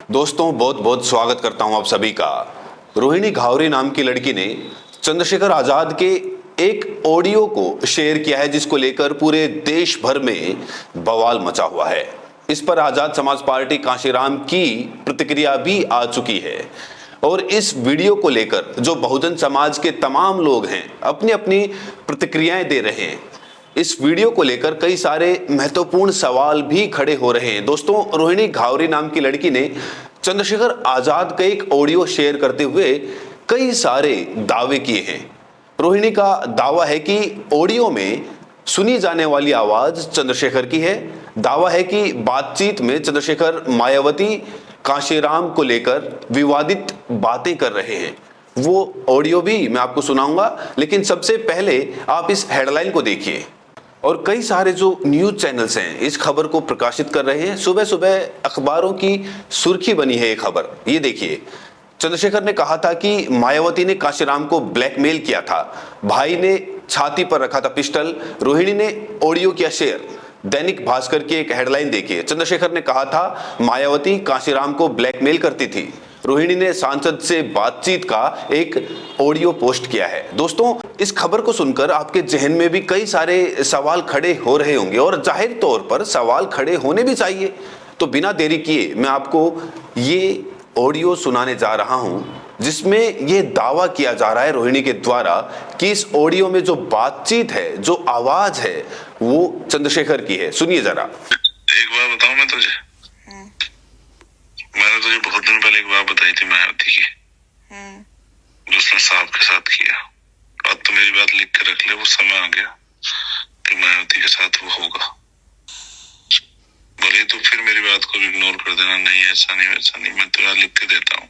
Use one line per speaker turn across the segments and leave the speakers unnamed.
दोस्तों बहुत बहुत स्वागत करता हूं आप सभी का। रोहिणी घावरी नाम की लड़की ने चंद्रशेखर आजाद के एक ऑडियो को शेयर किया है, जिसको लेकर पूरे देश भर में बवाल मचा हुआ है। इस पर आजाद समाज पार्टी कांशीराम की प्रतिक्रिया भी आ चुकी है और इस वीडियो को लेकर जो बहुजन समाज के तमाम लोग हैं अपनी अपनी प्रतिक्रियाएं दे रहे हैं। इस वीडियो को लेकर कई सारे महत्वपूर्ण सवाल भी खड़े हो रहे हैं। दोस्तों, रोहिणी घावरी नाम की लड़की ने चंद्रशेखर आजाद का एक ऑडियो शेयर करते हुए कई सारे दावे किए हैं। रोहिणी का दावा है कि ऑडियो में सुनी जाने वाली आवाज चंद्रशेखर की है। दावा है कि बातचीत में चंद्रशेखर मायावती कांशीराम को लेकर विवादित बातें कर रहे हैं। वो ऑडियो भी मैं आपको सुनाऊंगा, लेकिन सबसे पहले आप इस हेडलाइन को देखिए। और कई सारे जो न्यूज चैनल्स हैं इस खबर को प्रकाशित कर रहे हैं। सुबह सुबह अखबारों की सुर्खी बनी है ये खबर। ये देखिए, चंद्रशेखर ने कहा था कि मायावती ने कांशीराम को ब्लैकमेल किया था। भाई ने छाती पर रखा था पिस्टल। रोहिणी ने ऑडियो किया शेयर। दैनिक भास्कर की एक हेडलाइन देखिए, चंद्रशेखर ने कहा था मायावती कांशीराम को ब्लैकमेल करती थी। रोहिणी ने सांसद से बातचीत का एक ऑडियो पोस्ट किया है। दोस्तों, इस खबर को सुनकर आपके जहन में भी कई सारे सवाल खड़े हो रहे होंगे और जाहिर तौर पर सवाल खड़े होने भी चाहिए। तो बिना देरी किए मैं आपको ये ऑडियो सुनाने जा रहा हूं, जिसमें ये दावा किया जा रहा है रोहिणी के द्वारा कि इस ऑडियो में जो बातचीत है, जो आवाज है, वो चंद्रशेखर की है। सुनिए जरा।
एक बात बताऊं मैं तुझे, मैंने तुझे बहुत दिन पहले एक बात बताई थी मायावती की, जो उसने साहब के साथ किया। अब तो मेरी बात लिख के रख ले, वो समय आ गया कि मायावती के साथ वो होगा। भले तो फिर मेरी बात को इग्नोर कर देना, नहीं ऐसा नहीं वैसा नहीं, मैं तुझे लिख के देता हूँ।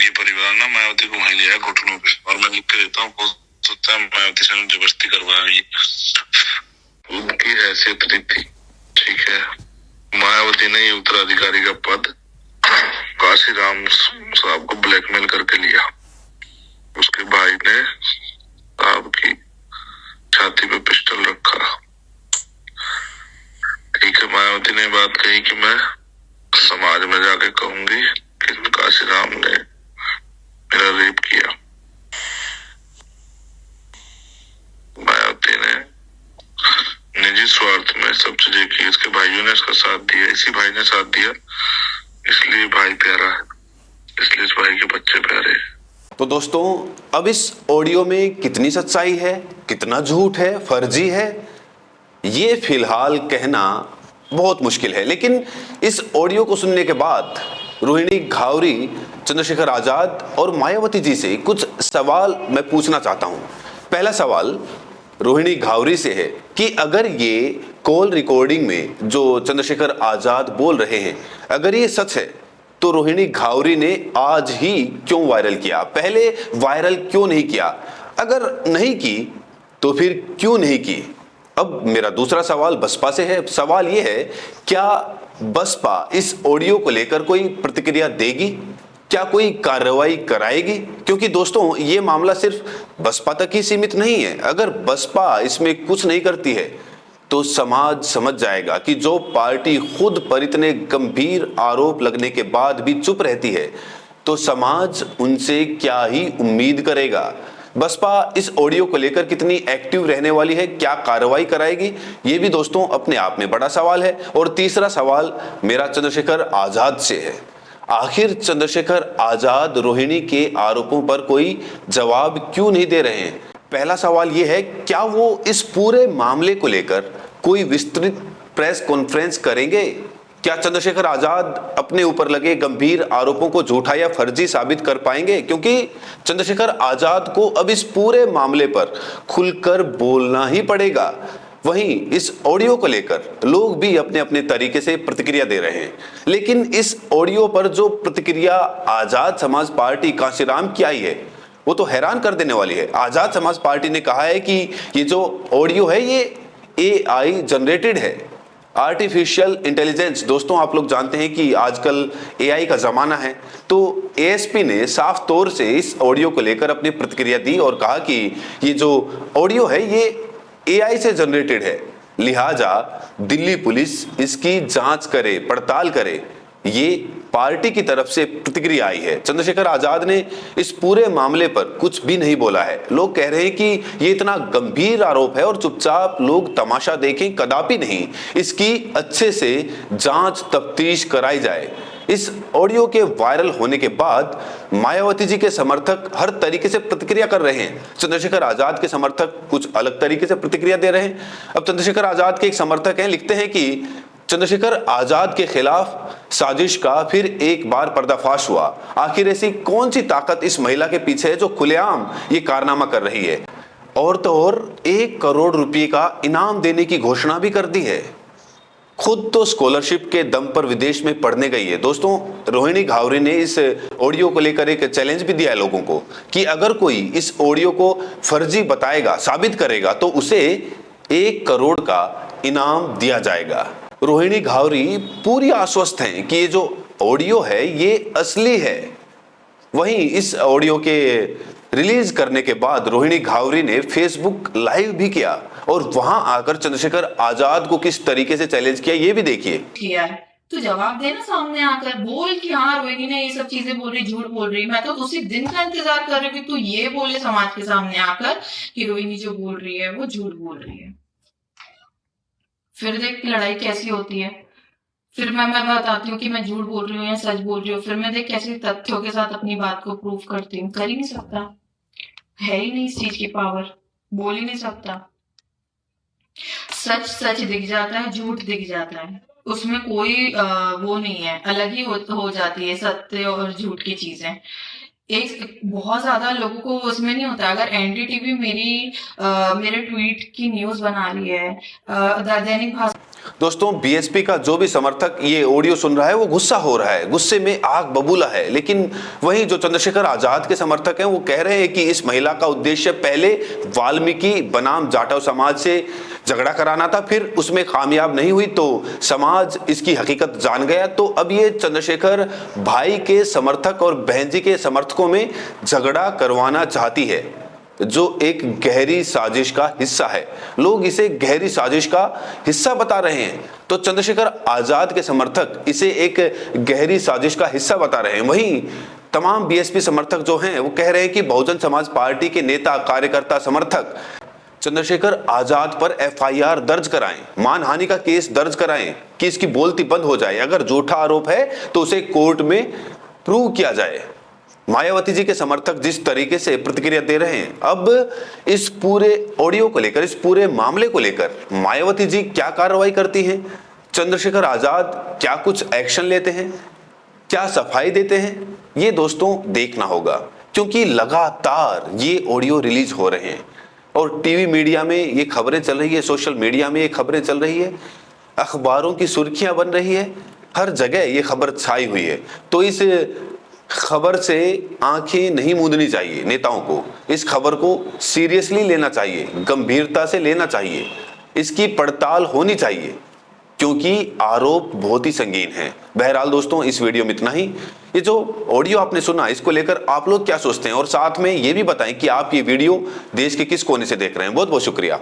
ये परिवार ना मायावती को वहीं लिया है घुटनों पे, और मैं लिख के देता हूँ। हो सकता है मायावती से जबरदस्ती करवाई, उनकी हैसियत नहीं थी, ठीक है। मायावती ने ये उत्तराधिकारी का पद कांशीराम साहब को ब्लैकमेल करके लिया। उसके भाई ने साहब की छाती पे पिस्टल रखा, ठीक है। मायावती ने बात कही कि मैं समाज में जाके कहूंगी कि कांशीराम ने मेरा रेप किया। मायावती ने निजी स्वार्थ में सब चीजें की। इसके भाइयों ने इसका साथ दिया, इसी भाई ने साथ दिया, इसलिए भाई प्यारा है, इसलिए इस भाई के बच्चे प्यारे हैं।
तो दोस्तों, अब इस ऑडियो में कितनी सच्चाई है, कितना झूठ है, फर्जी है, ये फिलहाल कहना बहुत मुश्किल है। लेकिन इस ऑडियो को सुनने के बाद रोहिणी घावरी चंद्रशेखर आजाद और मायावती जी से कुछ सवाल मैं पूछना चाहता हूं। पहला सवाल रोहिणी घावरी से है कि अगर ये कॉल रिकॉर्डिंग में जो चंद्रशेखर आजाद बोल रहे हैं, अगर ये सच है, तो रोहिणी घावरी ने आज ही क्यों वायरल किया? पहले वायरल क्यों नहीं किया? अगर नहीं की तो फिर क्यों नहीं की? अब मेरा दूसरा सवाल बसपा से है। सवाल यह है, क्या बसपा इस ऑडियो को लेकर कोई प्रतिक्रिया देगी? क्या कोई कार्रवाई कराएगी? क्योंकि दोस्तों, ये मामला सिर्फ बसपा तक ही सीमित नहीं है। अगर बसपा इसमें कुछ नहीं करती है तो समाज समझ जाएगा कि जो पार्टी खुद पर इतने गंभीर आरोप लगने के बाद भी चुप रहती है, तो समाज उनसे क्या ही उम्मीद करेगा। बसपा इस ऑडियो को लेकर कितनी एक्टिव रहने वाली है, क्या कार्रवाई कराएगी, ये भी दोस्तों अपने आप में बड़ा सवाल है। और तीसरा सवाल मेरा चंद्रशेखर आजाद से है। आखिर चंद्रशेखर आजाद रोहिणी के आरोपों पर कोई जवाब क्यों नहीं दे रहे हैं? पहला सवाल यह है, क्या वो इस पूरे मामले को लेकर कोई विस्तृत प्रेस कॉन्फ्रेंस करेंगे? क्या चंद्रशेखर आजाद अपने ऊपर लगे गंभीर आरोपों को झूठा या फर्जी साबित कर पाएंगे? क्योंकि चंद्रशेखर आजाद को अब इस पूरे मामले पर खुलकर बोलना ही पड़ेगा। वहीं इस ऑडियो को लेकर लोग भी अपने अपने तरीके से प्रतिक्रिया दे रहे हैं। लेकिन इस ऑडियो पर जो प्रतिक्रिया आजाद समाज पार्टी कांशीराम की आई है, वो तो हैरान कर देने वाली है। आजाद समाज पार्टी ने कहा है कि ये जो ऑडियो है ये AI जनरेटेड है, आर्टिफिशियल इंटेलिजेंस। दोस्तों, आप लोग जानते हैं कि आजकल AI का जमाना है। तो ASP ने साफ तौर से इस ऑडियो को लेकर अपनी प्रतिक्रिया दी और कहा कि ये जो ऑडियो है ये AI से जनरेटेड है, लिहाजा दिल्ली पुलिस इसकी जांच करे, पड़ताल करे। ये पार्टी की तरफ से प्रतिक्रिया आई है। चंद्रशेखर आजाद ने इस पूरे मामले पर कुछ भी नहीं बोला है। लोग कह रहे हैं कि ये इतना गंभीर आरोप है और चुपचाप लोग तमाशा देखें, कदापि नहीं, इसकी अच्छे से जांच तफ्तीश कराई जाए। इस ऑडियो के वायरल होने के बाद मायावती जी के समर्थक हर तरीके से प्रतिक्रिया कर रहे हैं। चंद्रशेखर आजाद के समर्थक कुछ अलग तरीके से प्रतिक्रिया दे रहे हैं। अब चंद्रशेखर आजाद के एक समर्थक हैं, लिखते हैं कि चंद्रशेखर आजाद के खिलाफ साजिश का फिर एक बार पर्दाफाश हुआ। आखिर ऐसी कौन सी ताकत इस महिला के पीछे है जो खुलेआम ये कारनामा कर रही है। और तो और 1 करोड़ रुपए का इनाम देने की घोषणा भी कर दी है। खुद तो स्कॉलरशिप के दम पर विदेश में पढ़ने गई है। दोस्तों, रोहिणी घावरी ने इस ऑडियो को लेकर एक चैलेंज भी दिया है लोगों को कि अगर कोई इस ऑडियो को फर्जी बताएगा, साबित करेगा, तो उसे 1 करोड़ का इनाम दिया जाएगा। रोहिणी घावरी पूरी आश्वस्त हैं कि ये जो ऑडियो है ये असली है। वहीं इस ऑडियो के रिलीज करने के बाद रोहिणी घावरी ने फेसबुक लाइव भी किया और वहां आकर चंद्रशेखर आजाद को किस तरीके से चैलेंज किया ये भी देखिए।
किया है तो जवाब देना, सामने आकर बोल कि हाँ रोहिणी ने ये सब चीजें बोल रही, झूठ बोल रही। मैं तो उसी दिन का इंतजार कर रही हूँ कि तू ये बोले समाज के सामने आकर कि रोहिणी जो बोल रही है वो झूठ बोल रही है। फिर देख लड़ाई कैसी होती है। फिर मैं बताती हूँ कि मैं झूठ बोल रही हूँ या सच बोल रही हूँ। फिर मैं देख कैसे तथ्यों के साथ अपनी बात को प्रूव करती हूँ। कर ही नहीं सकता, है ही नहीं इस चीज की पावर, बोल ही नहीं सकता। सच सच दिख जाता है, झूठ दिख जाता है, उसमें कोई वो नहीं है, अलग ही हो जाती है सत्य और झूठ की चीजें। एक बहुत ज्यादा लोगों को उसमें नहीं होता। अगर एनडीटीवी मेरे ट्वीट की न्यूज बना रही है, दैनिक भास्कर।
दोस्तों, बीएसपी का जो भी समर्थक ये ऑडियो सुन रहा है वो गुस्सा हो रहा है, गुस्से में आग बबूला है। लेकिन वहीं जो चंद्रशेखर आजाद के समर्थक हैं वो कह रहे हैं कि इस महिला का उद्देश्य पहले वाल्मीकि बनाम जाटव समाज से झगड़ा कराना था, फिर उसमें कामयाब नहीं हुई तो समाज इसकी हकीकत जान गया, तो अब ये चंद्रशेखर भाई के समर्थक और बहन जी के समर्थकों में झगड़ा करवाना चाहती है, जो एक गहरी साजिश का हिस्सा है। लोग इसे गहरी साजिश का हिस्सा बता रहे हैं, तो चंद्रशेखर आजाद के समर्थक इसे एक गहरी साजिश का हिस्सा बता रहे हैं। वहीं तमाम बीएसपी समर्थक जो हैं वो कह रहे हैं कि बहुजन समाज पार्टी के नेता, कार्यकर्ता, समर्थक चंद्रशेखर आजाद पर एफआईआर दर्ज कराएं, मानहानि का केस दर्ज कराएं कि इसकी बोलती बंद हो जाए। अगर झूठा आरोप है तो उसे कोर्ट में प्रूव किया जाए। मायावती जी के समर्थक जिस तरीके से प्रतिक्रिया दे रहे हैं, अब इस पूरे ऑडियो को लेकर, इस पूरे मामले को लेकर मायावती जी क्या कार्रवाई करती हैं, चंद्रशेखर आजाद क्या कुछ एक्शन लेते हैं, क्या सफाई देते हैं, ये दोस्तों देखना होगा। क्योंकि लगातार ये ऑडियो रिलीज हो रहे हैं और टीवी मीडिया में ये खबरें चल रही है, सोशल मीडिया में ये खबरें चल रही है, अखबारों की सुर्खियां बन रही है, हर जगह ये खबर छाई हुई है। तो इस खबर से आंखें नहीं मूंदनी चाहिए नेताओं को। इस खबर को सीरियसली लेना चाहिए, गंभीरता से लेना चाहिए, इसकी पड़ताल होनी चाहिए, क्योंकि आरोप बहुत ही संगीन है। बहरहाल दोस्तों, इस वीडियो में इतना ही। ये जो ऑडियो आपने सुना, इसको लेकर आप लोग क्या सोचते हैं, और साथ में ये भी बताएं कि आप ये वीडियो देश के किस कोने से देख रहे हैं। बहुत बहुत शुक्रिया।